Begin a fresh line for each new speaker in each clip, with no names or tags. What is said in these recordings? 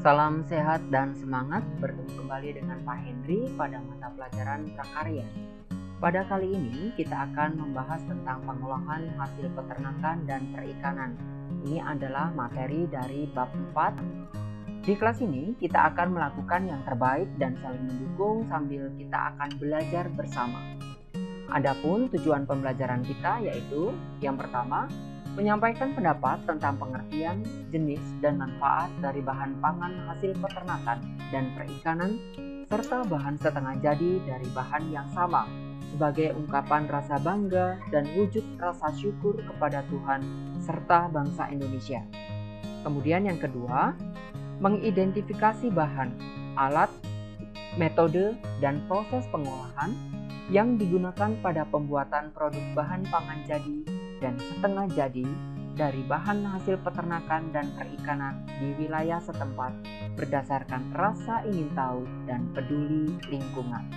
Salam sehat dan semangat, bertemu kembali dengan Pak Henry pada mata pelajaran prakarya. Pada kali ini kita akan membahas tentang pengolahan hasil peternakan dan perikanan. Ini adalah materi dari bab 4. Di kelas ini kita akan melakukan yang terbaik dan saling mendukung sambil kita akan belajar bersama. Adapun tujuan pembelajaran kita yaitu yang pertama, menyampaikan pendapat tentang pengertian, jenis, dan manfaat dari bahan pangan hasil peternakan dan perikanan, serta bahan setengah jadi dari bahan yang sama, sebagai ungkapan rasa bangga dan wujud rasa syukur kepada Tuhan serta bangsa Indonesia. Kemudian yang kedua, mengidentifikasi bahan, alat, metode, dan proses pengolahan yang digunakan pada pembuatan produk bahan pangan jadi dan setengah jadi dari bahan hasil peternakan dan perikanan di wilayah setempat berdasarkan rasa ingin tahu dan peduli lingkungan.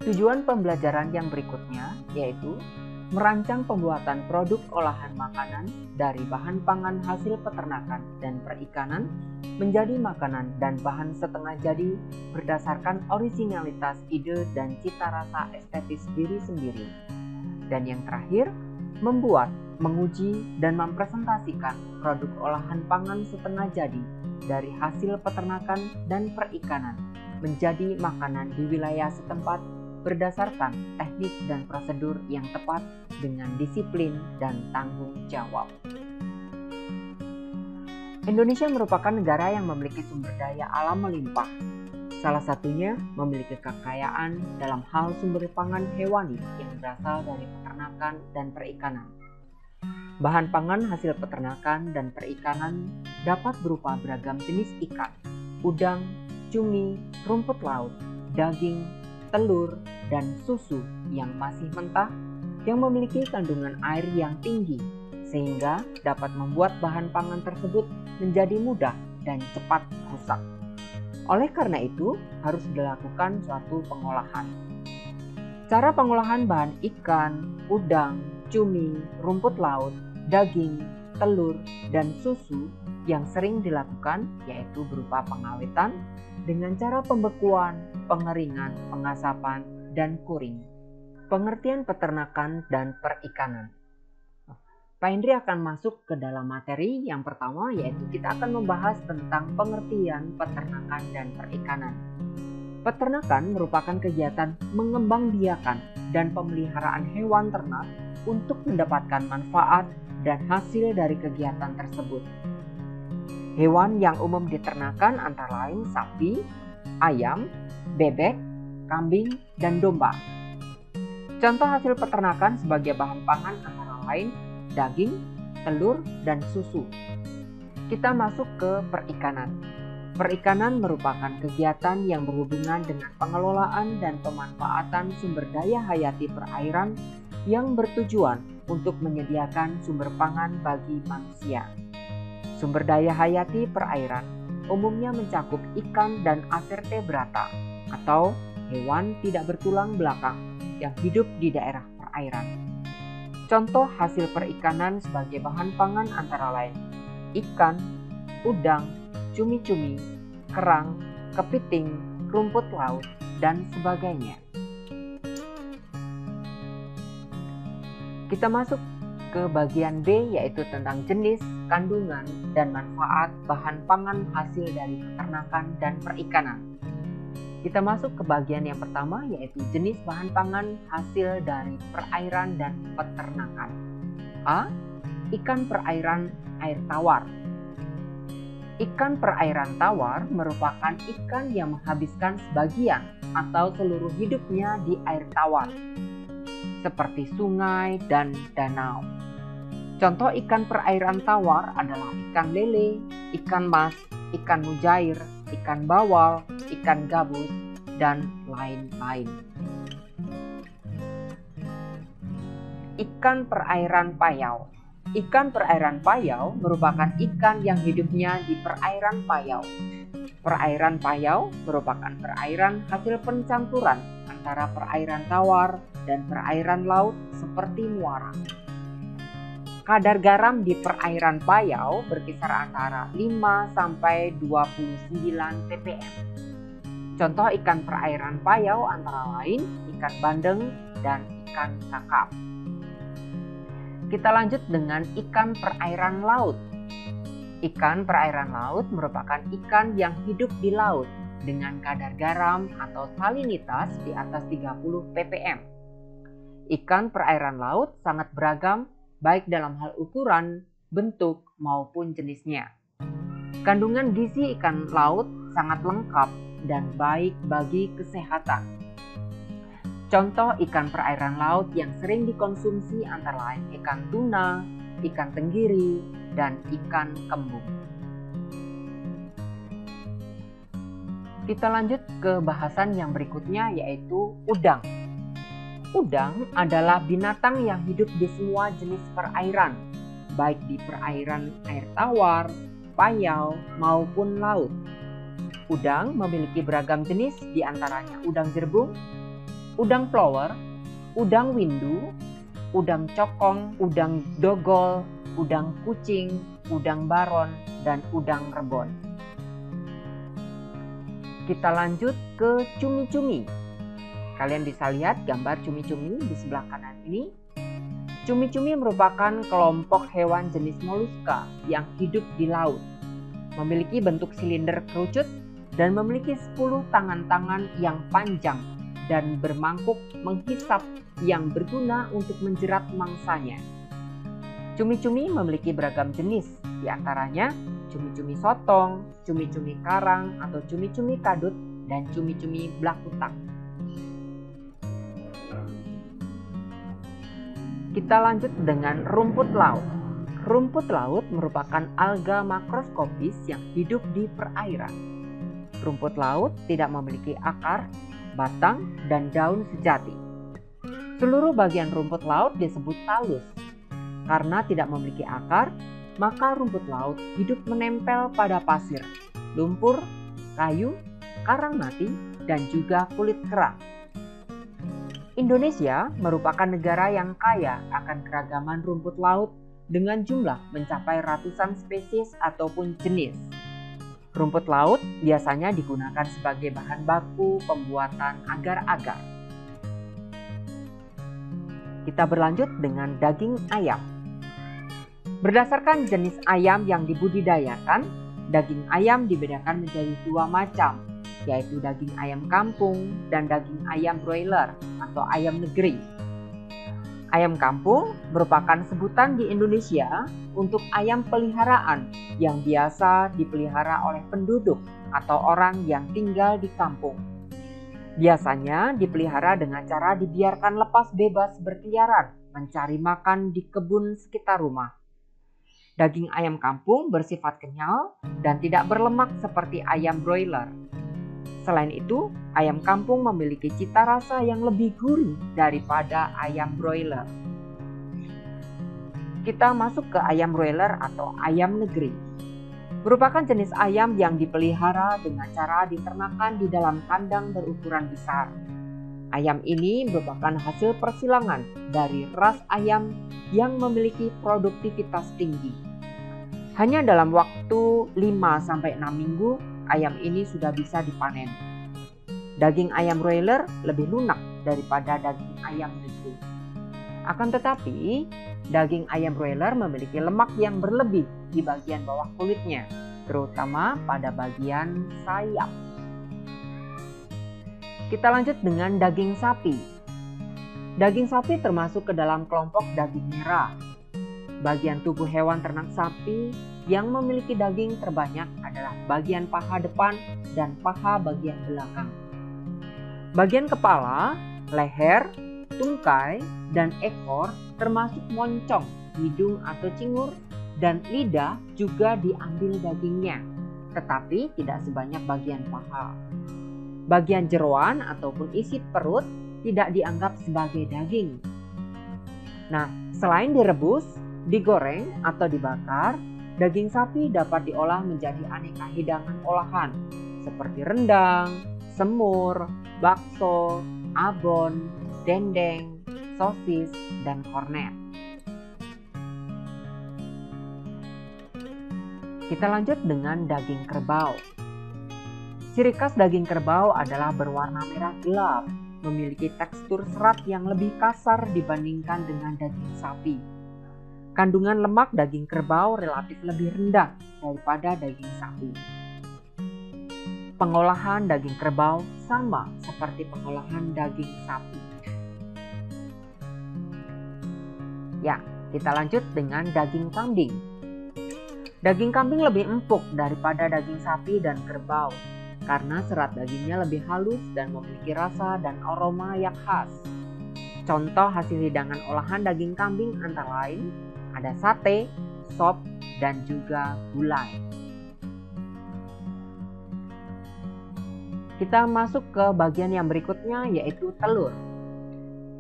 Tujuan pembelajaran yang berikutnya yaitu merancang pembuatan produk olahan makanan dari bahan pangan hasil peternakan dan perikanan menjadi makanan dan bahan setengah jadi berdasarkan orisinalitas ide dan cita rasa estetis diri sendiri. Dan yang terakhir, membuat, menguji, dan mempresentasikan produk olahan pangan setengah jadi dari hasil peternakan dan perikanan menjadi makanan di wilayah setempat berdasarkan teknik dan prosedur yang tepat dengan disiplin dan tanggung jawab. Indonesia merupakan negara yang memiliki sumber daya alam melimpah. Salah satunya memiliki kekayaan dalam hal sumber pangan hewani yang berasal dari peternakan dan perikanan. Bahan pangan hasil peternakan dan perikanan dapat berupa beragam jenis ikan, udang, cumi, rumput laut, daging, telur, dan susu yang masih mentah yang memiliki kandungan air yang tinggi sehingga dapat membuat bahan pangan tersebut menjadi mudah dan cepat rusak. Oleh karena itu, harus dilakukan suatu pengolahan. Cara pengolahan bahan ikan, udang, cumi, rumput laut, daging, telur, dan susu yang sering dilakukan yaitu berupa pengawetan dengan cara pembekuan, pengeringan, pengasapan, dan kuring. Pengertian peternakan dan perikanan. Pak Hendri akan masuk ke dalam materi yang pertama yaitu kita akan membahas tentang pengertian peternakan dan perikanan. Peternakan merupakan kegiatan mengembangbiakan dan pemeliharaan hewan ternak untuk mendapatkan manfaat dan hasil dari kegiatan tersebut. Hewan yang umum diternakan antara lain sapi, ayam, bebek, kambing, dan domba. Contoh hasil peternakan sebagai bahan pangan antara lain daging, telur, dan susu. Kita masuk ke perikanan. Perikanan merupakan kegiatan yang berhubungan dengan pengelolaan dan pemanfaatan sumber daya hayati perairan yang bertujuan untuk menyediakan sumber pangan bagi manusia. Sumber daya hayati perairan umumnya mencakup ikan dan avertebrata atau hewan tidak bertulang belakang yang hidup di daerah perairan. Contoh hasil perikanan sebagai bahan pangan antara lain ikan, udang, cumi-cumi, kerang, kepiting, rumput laut, dan sebagainya. Kita masuk ke bagian B yaitu tentang jenis, kandungan, dan manfaat bahan pangan hasil dari peternakan dan perikanan. Kita masuk ke bagian yang pertama yaitu jenis bahan pangan hasil dari perairan dan peternakan. A. Ikan perairan air tawar. Ikan perairan tawar merupakan ikan yang menghabiskan sebagian atau seluruh hidupnya di air tawar, seperti sungai dan danau. Contoh ikan perairan tawar adalah ikan lele, ikan mas, ikan mujair, ikan bawal, ikan gabus, dan lain-lain. Ikan perairan payau. Ikan perairan payau merupakan ikan yang hidupnya di perairan payau. Perairan payau merupakan perairan hasil pencampuran antara perairan tawar dan perairan laut seperti muara. Kadar garam di perairan Payau berkisar antara 5 sampai 29 ppm. Contoh ikan perairan Payau antara lain ikan bandeng dan ikan kakap. Kita lanjut dengan ikan perairan laut. Ikan perairan laut merupakan ikan yang hidup di laut dengan kadar garam atau salinitas di atas 30 ppm. Ikan perairan laut sangat beragam baik dalam hal ukuran, bentuk, maupun jenisnya. Kandungan gizi ikan laut sangat lengkap dan baik bagi kesehatan. Contoh ikan perairan laut yang sering dikonsumsi antara lain ikan tuna, ikan tenggiri, dan ikan kembung. Kita lanjut ke bahasan yang berikutnya, yaitu udang. Udang adalah binatang yang hidup di semua jenis perairan, baik di perairan air tawar, payau, maupun laut. Udang memiliki beragam jenis, diantaranya udang jerbung, udang flower, udang windu, udang cokong, udang dogol, udang kucing, udang baron, dan udang rebon. Kita lanjut ke cumi-cumi. Kalian bisa lihat gambar cumi-cumi di sebelah kanan ini. Cumi-cumi merupakan kelompok hewan jenis moluska yang hidup di laut. Memiliki bentuk silinder kerucut dan memiliki 10 tangan-tangan yang panjang dan bermangkuk menghisap yang berguna untuk menjerat mangsanya. Cumi-cumi memiliki beragam jenis, diantaranya cumi-cumi sotong, cumi-cumi karang atau cumi-cumi kadut, dan cumi-cumi blakutak. Kita lanjut dengan rumput laut. Rumput laut merupakan alga makroskopis yang hidup di perairan. Rumput laut tidak memiliki akar, batang, dan daun sejati. Seluruh bagian rumput laut disebut talus. Karena tidak memiliki akar, maka rumput laut hidup menempel pada pasir, lumpur, kayu, karang mati, dan juga kulit kerang. Indonesia merupakan negara yang kaya akan keragaman rumput laut dengan jumlah mencapai ratusan spesies ataupun jenis. Rumput laut biasanya digunakan sebagai bahan baku pembuatan agar-agar. Kita berlanjut dengan daging ayam. Berdasarkan jenis ayam yang dibudidayakan, daging ayam dibedakan menjadi 2 macam, yaitu daging ayam kampung dan daging ayam broiler atau ayam negeri. Ayam kampung merupakan sebutan di Indonesia untuk ayam peliharaan yang biasa dipelihara oleh penduduk atau orang yang tinggal di kampung. Biasanya dipelihara dengan cara dibiarkan lepas bebas berkeliaran, mencari makan di kebun sekitar rumah. Daging ayam kampung bersifat kenyal dan tidak berlemak seperti ayam broiler. Selain itu, ayam kampung memiliki cita rasa yang lebih gurih daripada ayam broiler. Kita masuk ke ayam broiler atau ayam negeri. Merupakan jenis ayam yang dipelihara dengan cara diternakan di dalam kandang berukuran besar. Ayam ini merupakan hasil persilangan dari ras ayam yang memiliki produktivitas tinggi. Hanya dalam waktu 5-6 minggu, ayam ini sudah bisa dipanen. Daging ayam broiler lebih lunak daripada daging ayam negeri. Akan tetapi, daging ayam broiler memiliki lemak yang berlebih di bagian bawah kulitnya, terutama pada bagian sayap. Kita lanjut dengan daging sapi. Daging sapi termasuk ke dalam kelompok daging merah. Bagian tubuh hewan ternak sapi yang memiliki daging terbanyak adalah bagian paha depan dan paha bagian belakang. Bagian kepala, leher, tungkai, dan ekor termasuk moncong, hidung atau cingur, dan lidah juga diambil dagingnya, tetapi tidak sebanyak bagian paha. Bagian jeroan ataupun isi perut tidak dianggap sebagai daging. Nah, selain direbus, digoreng atau dibakar, daging sapi dapat diolah menjadi aneka hidangan olahan seperti rendang, semur, bakso, abon, dendeng, sosis, dan kornet. Kita lanjut dengan daging kerbau. Ciri khas daging kerbau adalah berwarna merah gelap, memiliki tekstur serat yang lebih kasar dibandingkan dengan daging sapi. Kandungan lemak daging kerbau relatif lebih rendah daripada daging sapi. Pengolahan daging kerbau sama seperti pengolahan daging sapi. Ya, kita lanjut dengan daging kambing. Daging kambing lebih empuk daripada daging sapi dan kerbau karena serat dagingnya lebih halus dan memiliki rasa dan aroma yang khas. Contoh hasil hidangan olahan daging kambing antara lain ada sate, sop, dan juga gulai. Kita masuk ke bagian yang berikutnya, yaitu telur.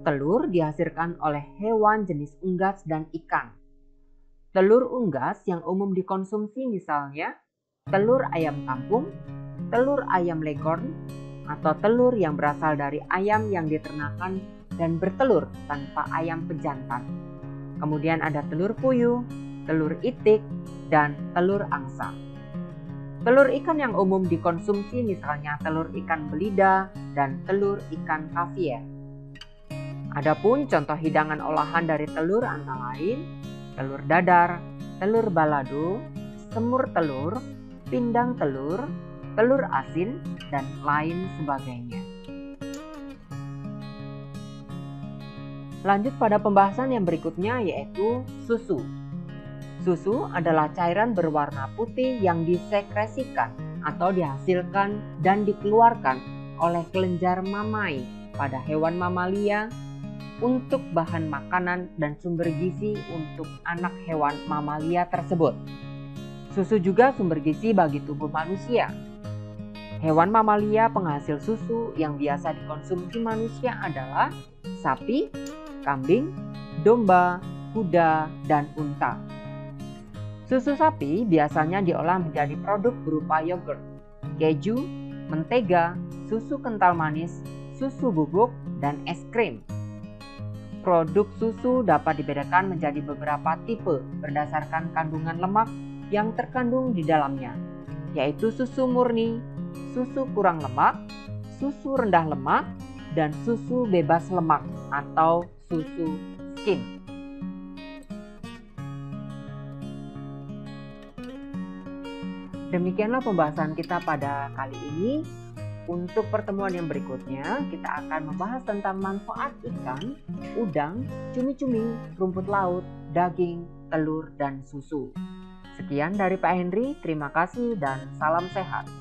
Telur dihasilkan oleh hewan jenis unggas dan ikan. Telur unggas yang umum dikonsumsi misalnya telur ayam kampung, telur ayam leghorn, atau telur yang berasal dari ayam yang diternakan dan bertelur tanpa ayam pejantan. Kemudian ada telur puyuh, telur itik, dan telur angsa. Telur ikan yang umum dikonsumsi misalnya telur ikan belida dan telur ikan kaviar. Adapun contoh hidangan olahan dari telur antara lain telur dadar, telur balado, semur telur, pindang telur, telur asin, dan lain sebagainya. Lanjut pada pembahasan yang berikutnya, yaitu susu. Susu adalah cairan berwarna putih yang disekresikan atau dihasilkan dan dikeluarkan oleh kelenjar mamai pada hewan mamalia untuk bahan makanan dan sumber gizi untuk anak hewan mamalia tersebut. Susu juga sumber gizi bagi tubuh manusia. Hewan mamalia penghasil susu yang biasa dikonsumsi manusia adalah sapi, kambing, domba, kuda, dan unta. Susu sapi biasanya diolah menjadi produk berupa yogurt, keju, mentega, susu kental manis, susu bubuk, dan es krim. Produk susu dapat dibedakan menjadi beberapa tipe berdasarkan kandungan lemak yang terkandung di dalamnya, yaitu susu murni, susu kurang lemak, susu rendah lemak, dan susu bebas lemak atau susu skim. Demikianlah pembahasan kita pada kali ini. Untuk pertemuan yang berikutnya, kita akan membahas tentang manfaat ikan, udang, cumi-cumi, rumput laut, daging, telur, dan susu. Sekian dari Pak Henry, terima kasih dan salam sehat.